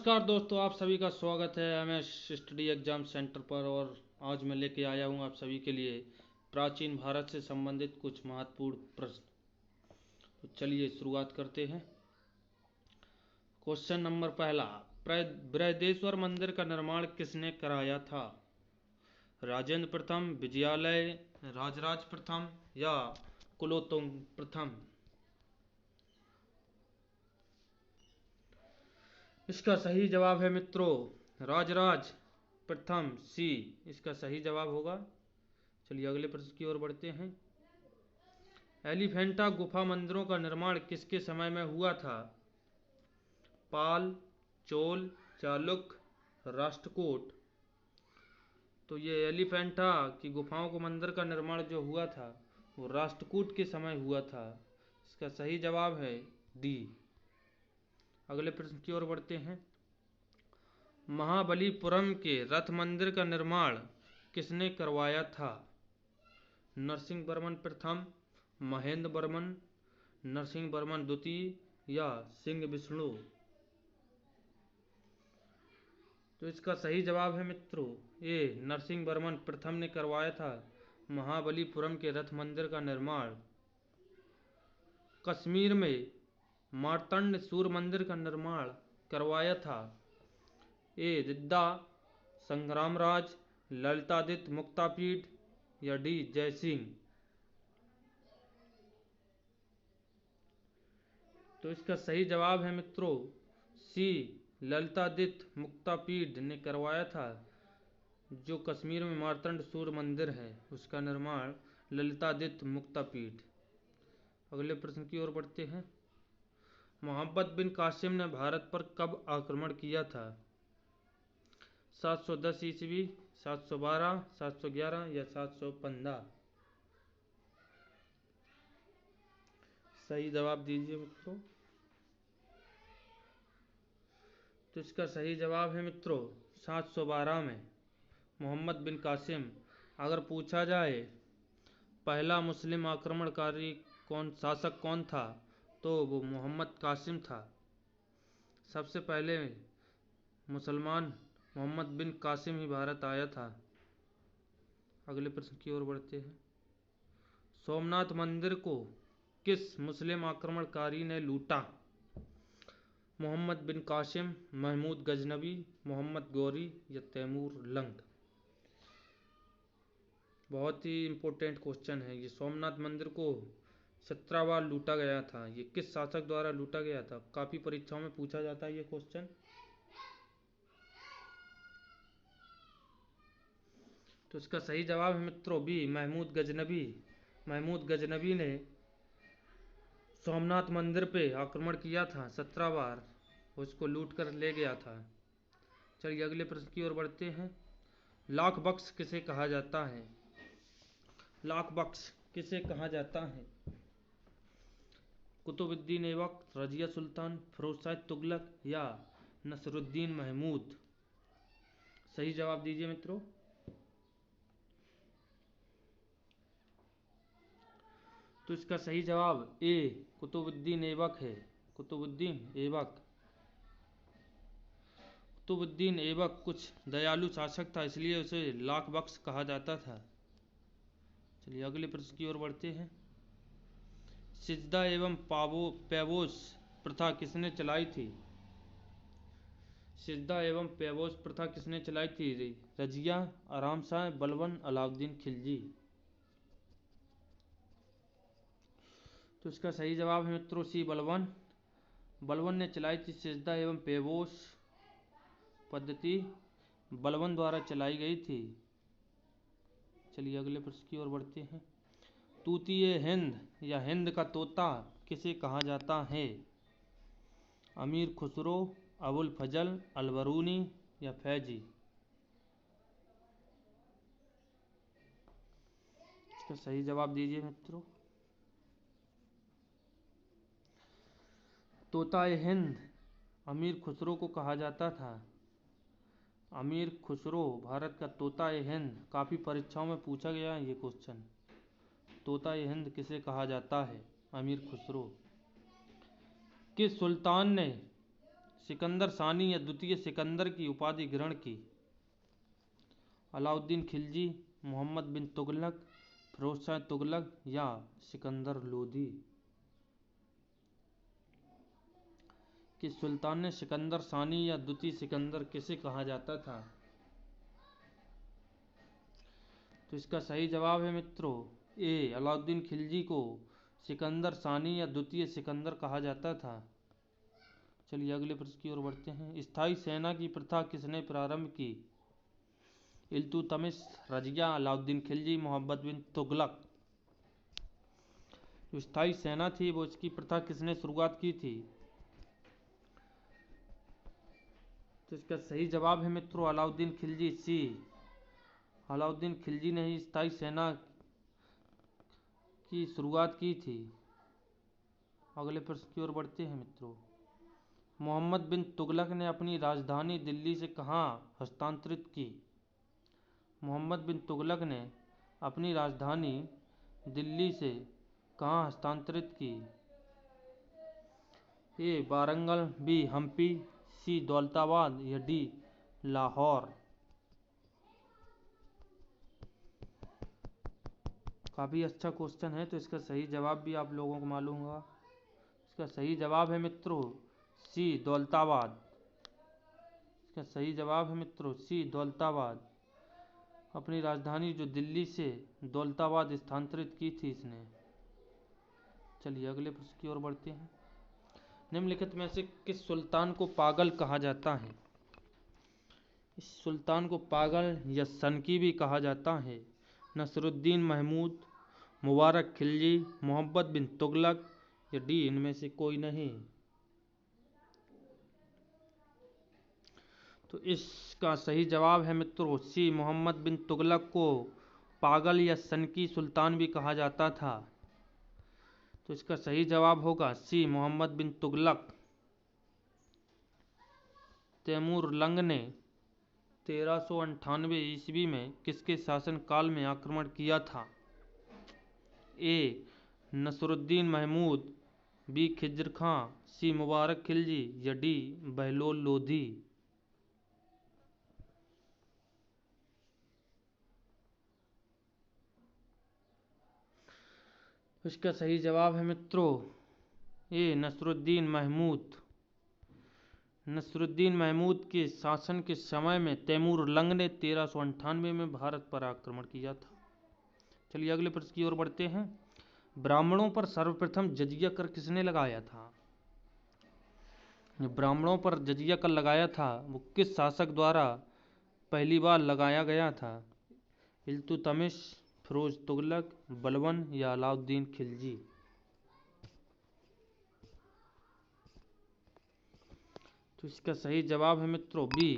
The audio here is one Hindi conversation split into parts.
नमस्कार दोस्तों, आप सभी का स्वागत है एमएस स्टडी एग्जाम सेंटर पर। और आज मैं लेके आया हूँ आप सभी के लिए प्राचीन भारत से संबंधित कुछ महत्वपूर्ण प्रश्न। तो चलिए शुरुआत करते हैं। क्वेश्चन नंबर पहला, बृहदेश्वर मंदिर का निर्माण किसने कराया था? राजेंद्र प्रथम, विजयालय, राजराज प्रथम या कुलोत्तुंग प्रथम? इसका सही जवाब है मित्रों राजराज प्रथम, सी इसका सही जवाब होगा। चलिए अगले प्रश्न की ओर बढ़ते हैं। एलिफेंटा गुफा मंदिरों का निर्माण किसके समय में हुआ था? पाल, चोल, चालुक्य, राष्ट्रकूट? तो ये एलिफेंटा की गुफाओं को मंदिर का निर्माण जो हुआ था वो राष्ट्रकूट के समय हुआ था। इसका सही जवाब है डी। अगले प्रश्न की ओर बढ़ते हैं। महाबलीपुरम के रथ मंदिर का निर्माण किसने करवाया था? नरसिंह वर्मन प्रथम, महेंद्र वर्मन, नरसिंह वर्मन द्वितीय या सिंह विष्णु? तो इसका सही जवाब है मित्रों ए, नरसिंह वर्मन प्रथम ने करवाया था महाबलीपुरम के रथ मंदिर का निर्माण। कश्मीर में मार्तंड सूर्य मंदिर का निर्माण करवाया था ए, दिद्दा संग्रामराज, ललितादित्य मुक्तापीठ या डी जयसिंह? तो इसका सही जवाब है मित्रों सी, ललितादित्य मुक्तापीठ ने करवाया था। जो कश्मीर में मार्तंड सूर्य मंदिर है उसका निर्माण ललितादित्य मुक्तापीठ। अगले प्रश्न की ओर बढ़ते हैं। मोहम्मद बिन कासिम ने भारत पर कब आक्रमण किया था? 710 ईस्वी, 712, 711 या 715? सही जवाब दीजिए मित्रों। तो इसका सही जवाब है मित्रों 712 में मोहम्मद बिन कासिम। अगर पूछा जाए पहला मुस्लिम आक्रमणकारी शासक कौन था तो वो मोहम्मद कासिम था। सबसे पहले मुसलमान मोहम्मद बिन कासिम ही भारत आया था। अगले प्रश्न की ओर बढ़ते हैं। सोमनाथ मंदिर को किस मुस्लिम आक्रमणकारी ने लूटा? मोहम्मद बिन कासिम, महमूद गजनबी, मोहम्मद गौरी या तैमूर लंग? बहुत ही इम्पोर्टेंट क्वेश्चन है ये। सोमनाथ मंदिर को 17 बार लूटा गया था। ये किस शासक द्वारा लूटा गया था? काफी परीक्षाओं में पूछा जाता है ये क्वेश्चन। तो इसका सही जवाब है मित्रों बी, महमूद गजनबी। महमूद गजनबी ने सोमनाथ मंदिर पे आक्रमण किया था 17 बार, उसको लूट कर ले गया था। चलिए अगले प्रश्न की ओर बढ़ते हैं। लाख बख्श किसे कहा जाता है? लाख बख्श किसे कहा जाता है? कुतुबुद्दीन ऐबक, रजिया सुल्तान, फिरोज शाह तुगलक या नसरुद्दीन महमूद? सही जवाब दीजिए मित्रों। तो इसका सही जवाब ए, कुतुबुद्दीन ऐबक है। कुतुबुद्दीन ऐबक। कुतुबुद्दीन ऐबक कुछ दयालु शासक था, इसलिए उसे लाख बख्श कहा जाता था। चलिए अगले प्रश्न की ओर बढ़ते हैं। सिजदा एवं पैबोस प्रथा किसने चलाई थी? सिजदा एवं पैबोस प्रथा किसने चलाई थी? रजिया, आराम शाह, बलबन, अलाउद्दीन खिलजी? तो इसका सही जवाब है मित्रों सी, बलबन। बलबन ने चलाई थी सिजदा एवं पैबोस पद्धति, बलबन द्वारा चलाई गई थी। चलिए अगले प्रश्न की ओर बढ़ते हैं। तूतीय हिंद या हिंद का तोता किसे कहा जाता है? अमीर खुसरो, अबुल फजल, अलबरूनी या फैजी? इसका सही जवाब दीजिए मित्रों। तोता हिंद अमीर खुसरो को कहा जाता था। अमीर खुसरो भारत का तोता हिंद। काफ़ी परीक्षाओं में पूछा गया है ये क्वेश्चन। तोता हिंद किसे कहा जाता है? अमीर खुसरो। किस सुल्तान ने सिकंदर सानी या द्वितीय सिकंदर की उपाधि ग्रहण की? अलाउद्दीन खिलजी, मोहम्मद बिन तुगलक, फिरोज शाह तुगलक या सिकंदर लोधी? कि सुल्तान ने सिकंदर सानी या द्वितीय सिकंदर किसे कहा जाता था? तो इसका सही जवाब है मित्रों ए, अलाउद्दीन खिलजी को सिकंदर सानी या द्वितीय सिकंदर कहा जाता था। चलिए अगले प्रश्न की ओर बढ़ते हैं। स्थायी सेना की प्रथा किसने प्रारंभ की? इल्तुतमिश, रजिया, अलाउद्दीन खिलजी, मोहम्मद बिन तुगलक? जो स्थायी सेना थी वो इसकी प्रथा किसने शुरुआत की थी? तो इसका सही जवाब है मित्रों अलाउद्दीन खिलजी सी, अलाउद्दीन खिलजी ने ही स्थायी सेना की शुरुआत की थी। अगले प्रश्न की ओर बढ़ते हैं मित्रों। मोहम्मद बिन तुगलक ने अपनी राजधानी दिल्ली से कहाँ हस्तांतरित की? मोहम्मद बिन तुगलक ने अपनी राजधानी दिल्ली से कहाँ हस्तांतरित की? ए, वारंगल, बी, हम्पी, सी, दौलताबाद या डी, लाहौर? काफ़ी अच्छा क्वेश्चन है, तो इसका सही जवाब भी आप लोगों को मालूम होगा। इसका सही जवाब है मित्रों सी, दौलताबाद। इसका सही जवाब है मित्रों सी, दौलताबाद। अपनी राजधानी जो दिल्ली से दौलताबाद स्थानांतरित की थी इसने। चलिए अगले प्रश्न की ओर बढ़ते हैं। निम्नलिखित में से किस सुल्तान को पागल कहा जाता है? इस सुल्तान को पागल या सनकी भी कहा जाता है। नसरुद्दीन महमूद, मुबारक खिलजी, मोहम्मद बिन तुगलक या डी, इनमें से कोई नहीं? तो इसका सही जवाब है मित्रों सी, मोहम्मद बिन तुगलक को पागल या सनकी सुल्तान भी कहा जाता था। तो इसका सही जवाब होगा सी, मोहम्मद बिन तुगलक। तैमूर लंग ने 1398 ईस्वी में किसके शासनकाल में आक्रमण किया था? ए, नसरुद्दीन महमूद, बी, खिज्र खां, सी, मुबारक खिलजी या डी, बहलोल लोधी? इसका सही जवाब है मित्रों ए, नसरुद्दीन महमूद। नसरुद्दीन महमूद के शासन के समय में तैमूर लंग ने 1398 में भारत पर आक्रमण किया था। चलिए अगले प्रश्न की ओर बढ़ते हैं। ब्राह्मणों पर सर्वप्रथम जजिया कर किसने लगाया था? ब्राह्मणों पर जजिया कर लगाया था वो किस शासक द्वारा पहली बार लगाया गया था? इल्तुतमिश, फिरोज तुगलक, बलबन या अलाउद्दीन खिलजी? तो इसका सही जवाब है मित्रों बी,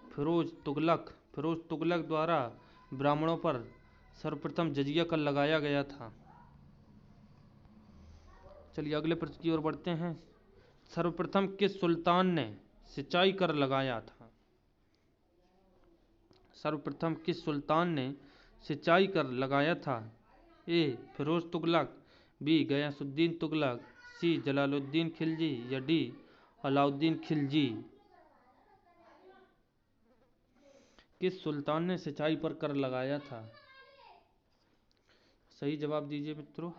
फिरोज तुगलक। फिरोज तुगलक द्वारा ब्राह्मणों पर सर्वप्रथम जजिया कर लगाया गया था। चलिए अगले प्रश्न की ओर बढ़ते हैं। सर्वप्रथम किस सुल्तान ने सिंचाई कर लगाया था? सर्वप्रथम किस सुल्तान ने सिंचाई कर लगाया था? ए, फिरोज तुगलक, बी, गयासुद्दीन तुगलक, सी, जलालुद्दीन खिलजी या डी, अलाउद्दीन खिलजी? किस सुल्तान ने सिंचाई पर कर लगाया था? सही जवाब दीजिए मित्रों।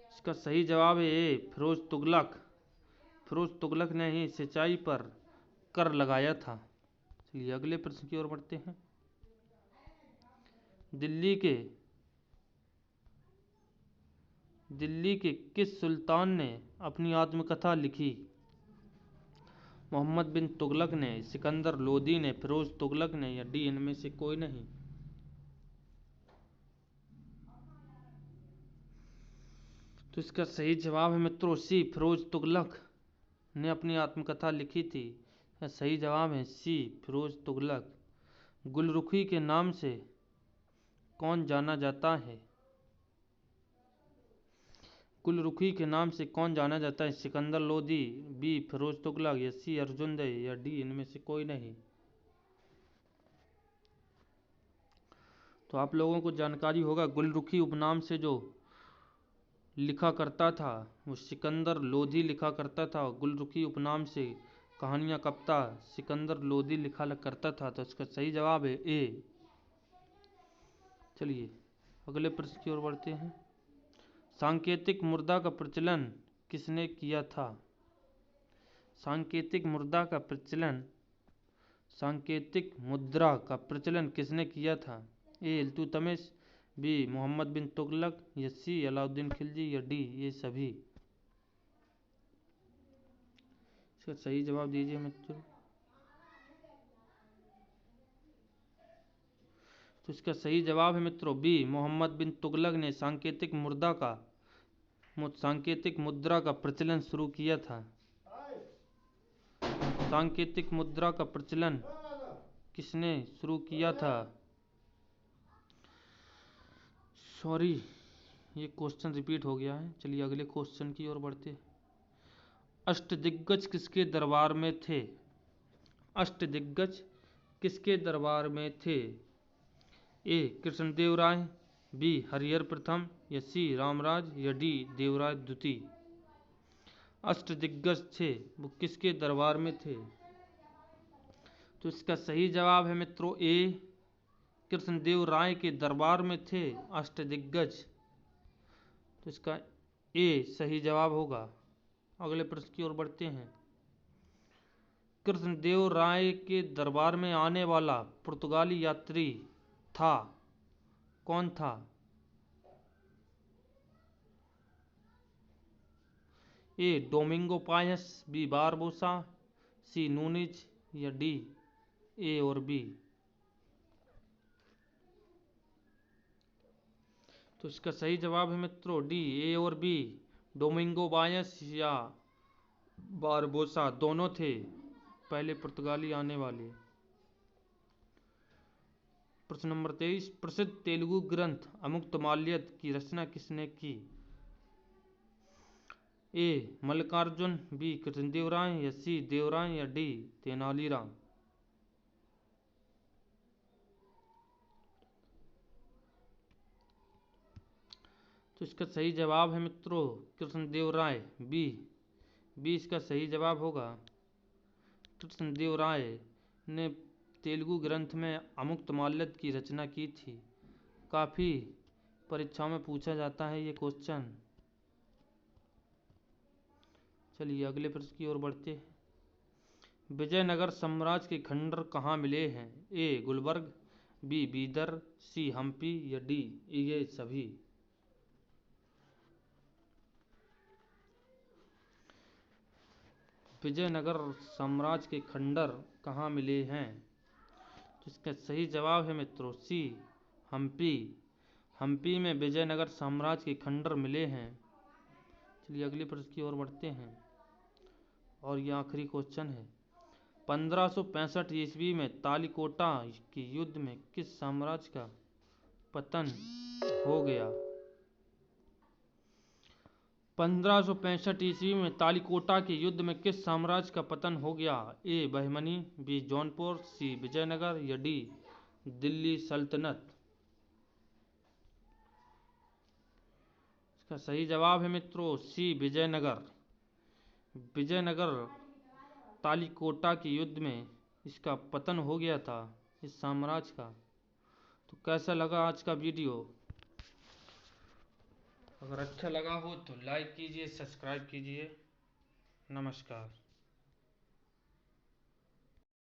इसका सही जवाब है ए, फिरोज तुगलक। फिरोज तुगलक ने ही सिंचाई पर कर लगाया था। चलिए अगले प्रश्न की ओर बढ़ते हैं। दिल्ली के किस सुल्तान ने अपनी आत्मकथा लिखी? मोहम्मद बिन तुगलक ने, सिकंदर लोदी ने, फिरोज तुगलक ने या डी, इनमें से कोई नहीं? तो इसका सही जवाब है मित्रों सी, फिरोज तुगलक ने अपनी आत्मकथा लिखी थी। सही जवाब है सी, फिरोज तुगलक। गुलरुखी के नाम से कौन जाना जाता है? गुलरुखी के नाम से कौन जाना जाता है? सिकंदर लोदी, बी, फिरोज तुगलक या सी, अर्जुनदे या डी, इनमें से कोई नहीं? तो आप लोगों को जानकारी होगा गुलरुखी उपनाम से जो लिखा करता था वो सिकंदर लोधी लिखा करता था। गुलरुखी उपनाम से कहानियाँ कविता सिकंदर लोदी लिखा करता था? तो इसका सही जवाब है ए। चलिए अगले प्रश्न की ओर बढ़ते हैं। सांकेतिक मुद्रा का प्रचलन किसने किया था? सांकेतिक मुद्रा का प्रचलन किसने किया था? ए इल्तुतमिश, बी मोहम्मद बिन तुगलक, या सी अलाउद्दीन खिलजी, या डी ये सभी। इसका सही जवाब दीजिए मित्रों। तो इसका सही जवाब है मित्रों बी, मोहम्मद बिन तुगलक ने सांकेतिक मुद्रा का प्रचलन शुरू किया था। सांकेतिक मुद्रा का प्रचलन किसने शुरू किया था? सॉरी, ये क्वेश्चन रिपीट हो गया है। चलिए अगले क्वेश्चन की ओर बढ़ते हैं। अष्टदिग्गज किसके दरबार में थे? अष्टदिग्गज किसके दरबार में थे? ए कृष्णदेव राय, बी हरिहर प्रथम, या सी रामराज, या डी देवराय द्वितीय। अष्टदिग्गज थे वो किसके दरबार में थे? तो इसका सही जवाब है मित्रों ए, कृष्णदेव राय के दरबार में थे अष्टदिग्गज। तो इसका ए सही जवाब होगा। अगले प्रश्न की ओर बढ़ते हैं। कृष्णदेव राय के दरबार में आने वाला पुर्तगाली यात्री था, कौन था? ए डोमिंगो पायस, बी बारबोसा, सी नूनिज, या डी ए और बी। तो इसका सही जवाब है मित्रों डी ए और बी। डोमिंगो पायस या बारबोसा दोनों थे पहले पुर्तगाली आने वाले। प्रश्न नंबर 23, प्रसिद्ध तेलुगु ग्रंथ अमुक्तमाल्यद की रचना किसने की? ए मल्लिकार्जुन, बी कृष्णदेव राय, या सी देवराय, या डी तेनालीराम। तो इसका सही जवाब है मित्रों कृष्णदेव राय, बी इसका सही जवाब होगा। कृष्णदेव राय ने तेलुगु ग्रंथ में अमुक्तमाल्यद की रचना की थी। काफ़ी परीक्षाओं में पूछा जाता है ये क्वेश्चन। चलिए अगले प्रश्न की ओर बढ़ते हैं। विजयनगर साम्राज्य के खंडर कहाँ मिले हैं? ए गुलबर्ग, बी बीदर, सी हम्पी, या डी ये सभी। विजयनगर साम्राज्य के खंडर कहाँ मिले हैं? तो इसका सही जवाब है मित्रों सी हम्पी। हम्पी में विजयनगर साम्राज्य के खंडर मिले हैं। चलिए अगले प्रश्न की ओर बढ़ते हैं और ये आखिरी क्वेश्चन है। 1565 ईस्वी में तालिकोटा के युद्ध में किस साम्राज्य का पतन हो गया? 1565 ईस्वी में तालिकोटा के युद्ध में किस साम्राज्य का पतन हो गया? ए बहमनी, बी जौनपुर, सी विजयनगर, या डी दिल्ली सल्तनत। इसका सही जवाब है मित्रों सी विजयनगर। विजयनगर तालिकोटा के युद्ध में इसका पतन हो गया था, इस साम्राज्य का। तो कैसा लगा आज का वीडियो? अगर अच्छा लगा हो तो लाइक कीजिए, सब्सक्राइब कीजिए। नमस्कार।